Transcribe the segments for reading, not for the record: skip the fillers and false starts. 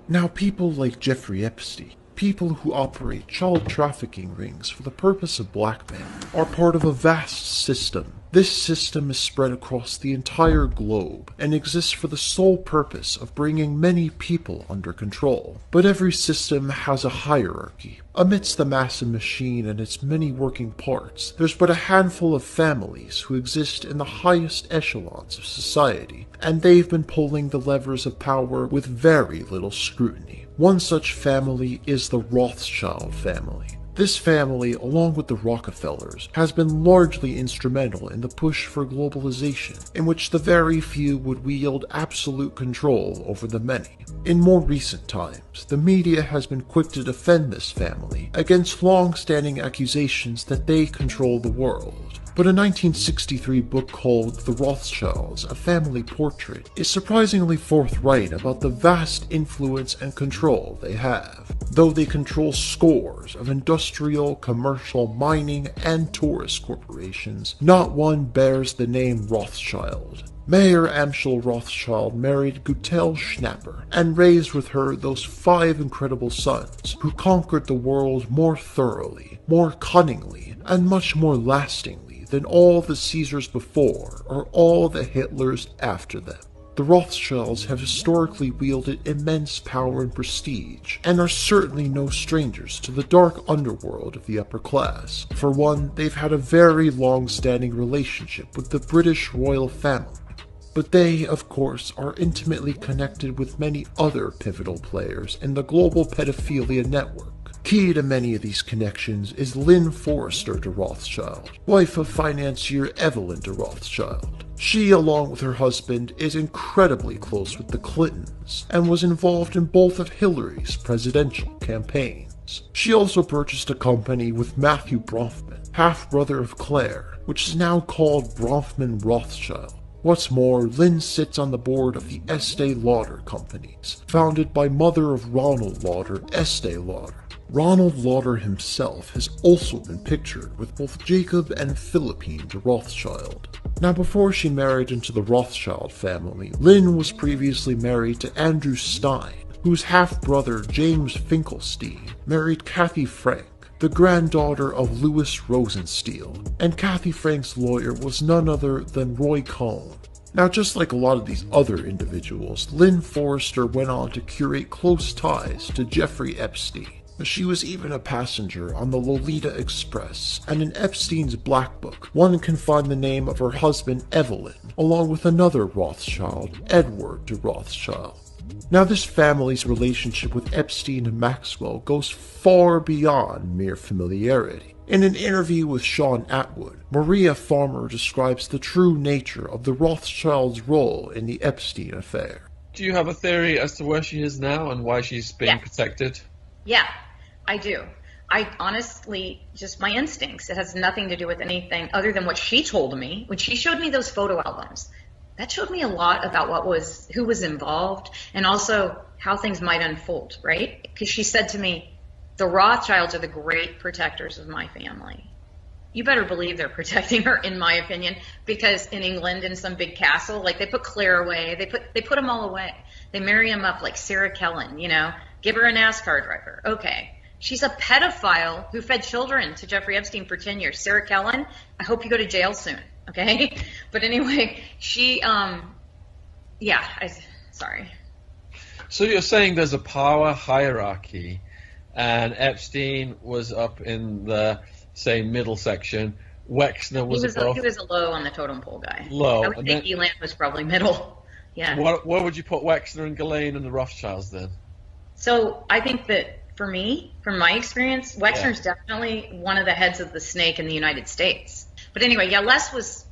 Now, people like Jeffrey Epstein, people who operate child trafficking rings for the purpose of blackmail, are part of a vast system. This system is spread across the entire globe and exists for the sole purpose of bringing many people under control. But every system has a hierarchy. Amidst the massive machine and its many working parts, there's but a handful of families who exist in the highest echelons of society, and they've been pulling the levers of power with very little scrutiny. One such family is the Rothschild family. This family, along with the Rockefellers, has been largely instrumental in the push for globalization, in which the very few would wield absolute control over the many. In more recent times, the media has been quick to defend this family against long-standing accusations that they control the world. But a 1963 book called The Rothschilds, A Family Portrait, is surprisingly forthright about the vast influence and control they have. Though they control scores of industrial, commercial, mining, and tourist corporations, not one bears the name Rothschild. Mayor Amschel Rothschild married Gutel Schnapper and raised with her those 5 incredible sons who conquered the world more thoroughly, more cunningly, and much more lastingly than all the Caesars before or all the Hitlers after them. The Rothschilds have historically wielded immense power and prestige, and are certainly no strangers to the dark underworld of the upper class. For one, they've had a very long-standing relationship with the British royal family. But they, of course, are intimately connected with many other pivotal players in the global pedophilia network. Key to many of these connections is Lynn Forrester de Rothschild, wife of financier Evelyn de Rothschild. She, along with her husband, is incredibly close with the Clintons, and was involved in both of Hillary's presidential campaigns. She also purchased a company with Matthew Bronfman, half-brother of Claire, which is now called Bronfman Rothschild. What's more, Lynn sits on the board of the Estee Lauder companies, founded by mother of Ronald Lauder, Estee Lauder. Ronald Lauder himself has also been pictured with both Jacob and Philippine de Rothschild. Now, before she married into the Rothschild family, Lynn was previously married to Andrew Stein, whose half-brother James Finkelstein married Kathy Frank, the granddaughter of Louis Rosenstiel, and Kathy Frank's lawyer was none other than Roy Cohn. Now, just like a lot of these other individuals, Lynn Forrester went on to curate close ties to Jeffrey Epstein. She was even a passenger on the Lolita Express, and in Epstein's Black Book, one can find the name of her husband Evelyn, along with another Rothschild, Edward de Rothschild. Now, this family's relationship with Epstein and Maxwell goes far beyond mere familiarity. In an interview with Sean Atwood, Maria Farmer describes the true nature of the Rothschilds' role in the Epstein affair. Do you have a theory as to where she is now and why she's being protected? Yeah, I do. I honestly, just my instincts. It has nothing to do with anything other than what she told me when she showed me those photo albums. That showed me a lot about who was involved, and also how things might unfold, right? Because she said to me, the Rothschilds are the great protectors of my family. You better believe they're protecting her, in my opinion, because in England, in some big castle, like they put Claire away, they put them all away. They marry him up like Sarah Kellen, give her a NASCAR driver. Okay. She's a pedophile who fed children to Jeffrey Epstein for 10 years. Sarah Kellen, I hope you go to jail soon, okay? But anyway, she, sorry. So you're saying there's a power hierarchy, and Epstein was up in the, say, middle section. Wexner was above. He was a low on the totem pole guy. Low. I would think Elan was probably middle. Yeah. Where would you put Wexner and Ghislaine and the Rothschilds then? So I think that, for me, from my experience, Wexner's definitely one of the heads of the snake in the United States. But anyway, Les was,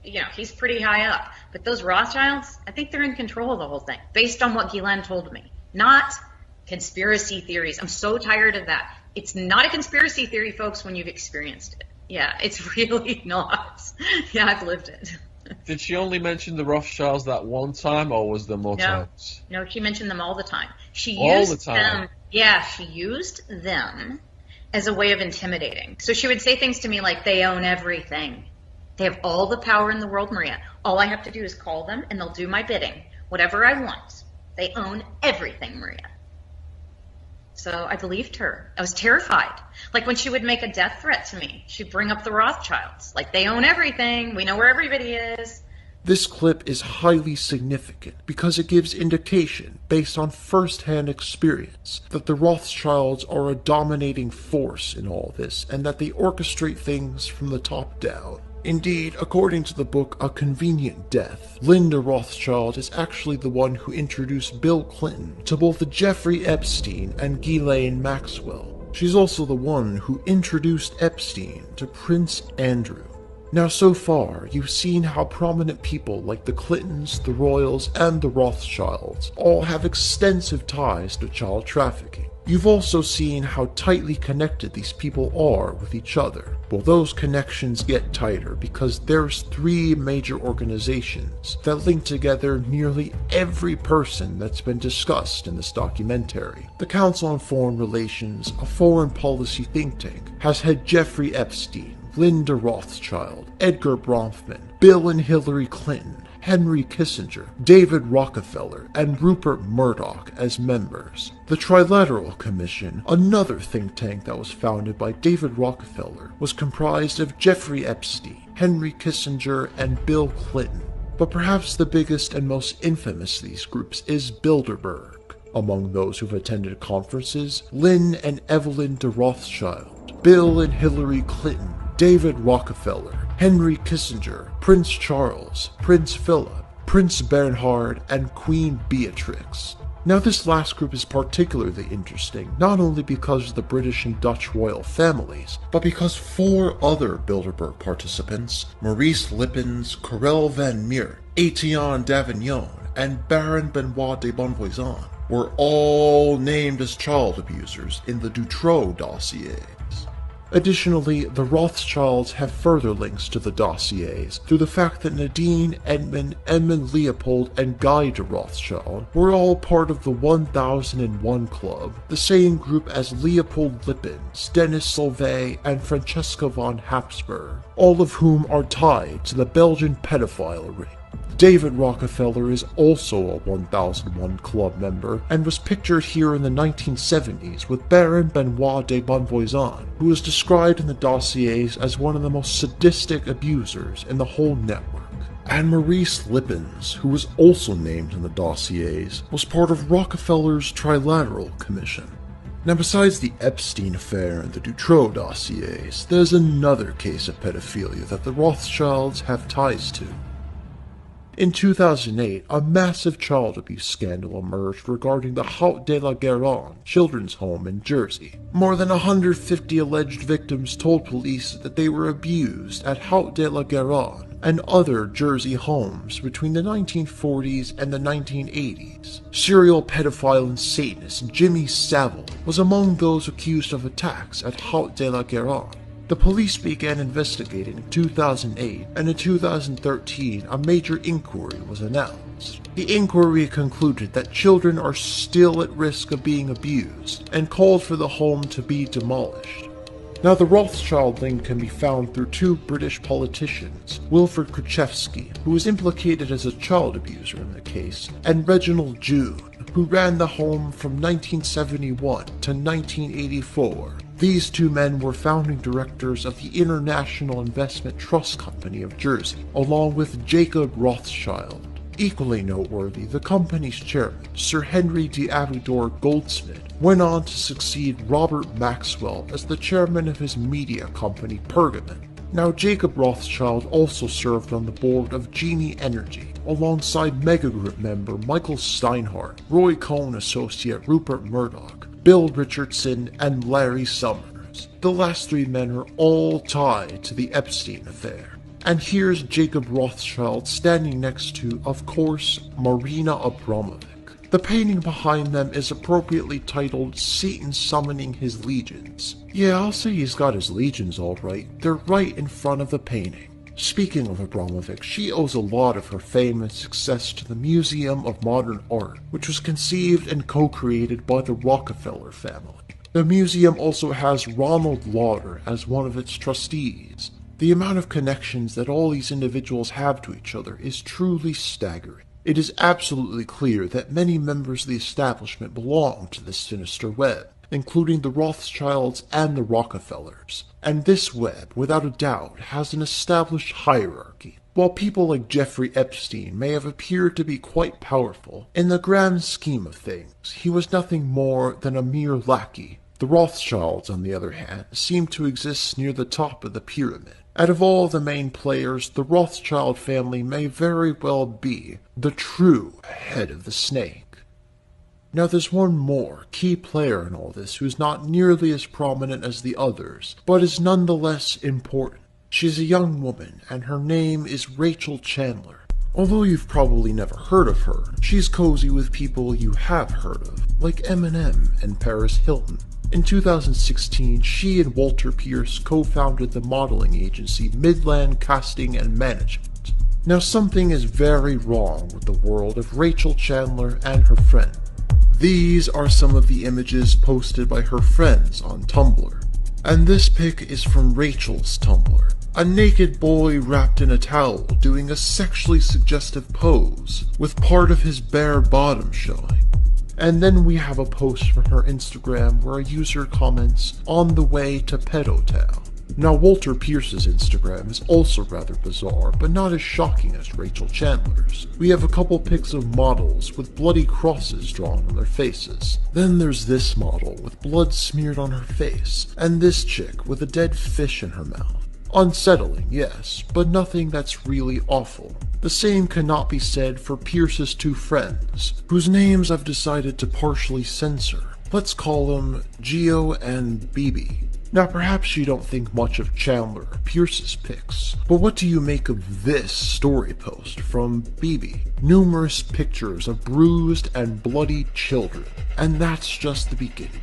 he's pretty high up. But those Rothschilds, I think they're in control of the whole thing, based on what Ghislaine told me. Not conspiracy theories. I'm so tired of that. It's not a conspiracy theory, folks, when you've experienced it. Yeah, it's really not. Yeah, I've lived it. Did she only mention the Rothschilds that one time, or was there more times? No, she mentioned them all the time. She used them as a way of intimidating. So she would say things to me like, they own everything. They have all the power in the world, Maria. All I have to do is call them, and they'll do my bidding. Whatever I want. They own everything, Maria. So I believed her. I was terrified. Like when she would make a death threat to me, she'd bring up the Rothschilds. Like, they own everything. We know where everybody is. This clip is highly significant because it gives indication, based on first-hand experience, that the Rothschilds are a dominating force in all this and that they orchestrate things from the top down. Indeed, according to the book A Convenient Death, Linda Rothschild is actually the one who introduced Bill Clinton to both Jeffrey Epstein and Ghislaine Maxwell. She's also the one who introduced Epstein to Prince Andrew. Now, so far, you've seen how prominent people like the Clintons, the Royals, and the Rothschilds all have extensive ties to child trafficking. You've also seen how tightly connected these people are with each other. Well, those connections get tighter because there's 3 major organizations that link together nearly every person that's been discussed in this documentary. The Council on Foreign Relations, a foreign policy think tank, has had Jeffrey Epstein, Linda Rothschild, Edgar Bronfman, Bill and Hillary Clinton, Henry Kissinger, David Rockefeller, and Rupert Murdoch as members. The Trilateral Commission, another think tank that was founded by David Rockefeller, was comprised of Jeffrey Epstein, Henry Kissinger, and Bill Clinton. But perhaps the biggest and most infamous of these groups is Bilderberg. Among those who've attended conferences, Lynn and Evelyn de Rothschild, Bill and Hillary Clinton, David Rockefeller, Henry Kissinger, Prince Charles, Prince Philip, Prince Bernhard, and Queen Beatrix. Now, this last group is particularly interesting, not only because of the British and Dutch royal families, but because 4 other Bilderberg participants, Maurice Lippens, Karel van Meer, Etienne d'Avignon, and Baron Benoit de Bonvoisin, were all named as child abusers in the Dutroux dossiers. Additionally, the Rothschilds have further links to the dossiers through the fact that Nadine, Edmund Leopold, and Guy de Rothschild were all part of the 1001 Club, the same group as Leopold Lippens, Dennis Sauvé, and Francesca von Habsburg, all of whom are tied to the Belgian pedophile ring. David Rockefeller is also a 1001 Club member and was pictured here in the 1970s with Baron Benoit de Bonvoisin, who was described in the dossiers as one of the most sadistic abusers in the whole network. And Maurice Lippens, who was also named in the dossiers, was part of Rockefeller's Trilateral Commission. Now, besides the Epstein affair and the Dutroux dossiers, there's another case of pedophilia that the Rothschilds have ties to. In 2008, a massive child abuse scandal emerged regarding the Haute de la Garonne children's home in Jersey. More than 150 alleged victims told police that they were abused at Haute de la Garonne and other Jersey homes between the 1940s and the 1980s. Serial pedophile and Satanist Jimmy Savile was among those accused of attacks at Haute de la Garonne. The police began investigating in 2008, and in 2013 a major inquiry was announced. The inquiry concluded that children are still at risk of being abused, and called for the home to be demolished. Now, the Rothschild link can be found through 2 British politicians, Wilfred Krzyzewski, who was implicated as a child abuser in the case, and Reginald June, who ran the home from 1971 to 1984. These 2 men were founding directors of the International Investment Trust Company of Jersey, along with Jacob Rothschild. Equally noteworthy, the company's chairman, Sir Henry d'Avidor Goldsmith, went on to succeed Robert Maxwell as the chairman of his media company Pergamon. Now, Jacob Rothschild also served on the board of Genie Energy, alongside Megagroup member Michael Steinhardt, Roy Cohn associate Rupert Murdoch, Bill Richardson, and Larry Summers. The last 3 men are all tied to the Epstein affair. And here's Jacob Rothschild standing next to, of course, Marina Abramovic. The painting behind them is appropriately titled Satan Summoning His Legions. Yeah, I'll say he's got his legions all right. They're right in front of the painting. Speaking of Abramovic, she owes a lot of her fame and success to the Museum of Modern Art, which was conceived and co-created by the Rockefeller family. The museum also has Ronald Lauder as one of its trustees. The amount of connections that all these individuals have to each other is truly staggering. It is absolutely clear that many members of the establishment belong to this sinister web. including the Rothschilds and the Rockefellers. And this web, without a doubt, has an established hierarchy. While people like Jeffrey Epstein may have appeared to be quite powerful, in the grand scheme of things, he was nothing more than a mere lackey. The Rothschilds, on the other hand, seem to exist near the top of the pyramid. Out of all the main players, the Rothschild family may very well be the true head of the snake. Now there's one more key player in all this who's not nearly as prominent as the others, but is nonetheless important. She's a young woman, and her name is Rachel Chandler. Although you've probably never heard of her, she's cozy with people you have heard of, like Eminem and Paris Hilton. In 2016, she and Walter Pierce co-founded the modeling agency Midland Casting and Management. Now something is very wrong with the world of Rachel Chandler and her friend. These are some of the images posted by her friends on Tumblr. And this pic is from Rachel's Tumblr. A naked boy wrapped in a towel doing a sexually suggestive pose, with part of his bare bottom showing. And then we have a post from her Instagram where a user comments, "On the way to Pedo Town." Now Walter Pierce's Instagram is also rather bizarre, but not as shocking as Rachel Chandler's. We have a couple pics of models with bloody crosses drawn on their faces. Then there's this model with blood smeared on her face, and this chick with a dead fish in her mouth. Unsettling, yes, but nothing that's really awful. The same cannot be said for Pierce's two friends, whose names I've decided to partially censor. Let's call them Gio and BB. Now perhaps you don't think much of Chandler or Pierce's pics, but what do you make of this story post from BB? Numerous pictures of bruised and bloody children, and that's just the beginning.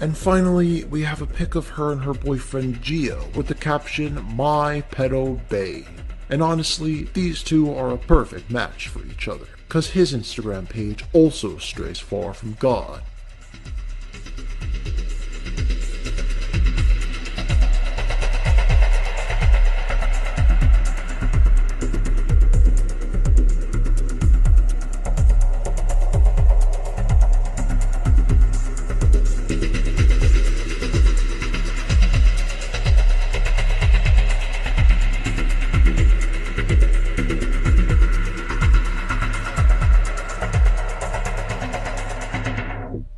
And finally, we have a pic of her and her boyfriend Gio with the caption, "My Pedo Babe." And honestly, these two are a perfect match for each other, cause his Instagram page also strays far from God.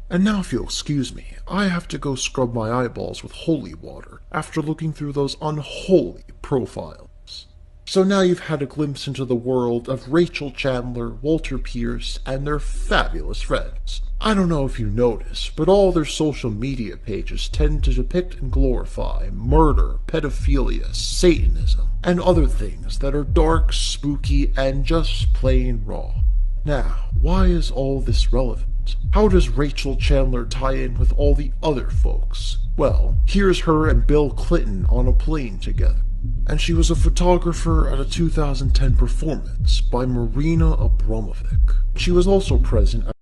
And now if you'll excuse me, I have to go scrub my eyeballs with holy water after looking through those unholy profiles. So now you've had a glimpse into the world of Rachel Chandler, Walter Pierce, and their fabulous friends. I don't know if you notice, but all their social media pages tend to depict and glorify murder, pedophilia, Satanism, and other things that are dark, spooky, and just plain wrong. Now, why is all this relevant? How does Rachel Chandler tie in with all the other folks? Well, here's her and Bill Clinton on a plane together. And she was a photographer at a 2010 performance by Marina Abramovic. She was also present at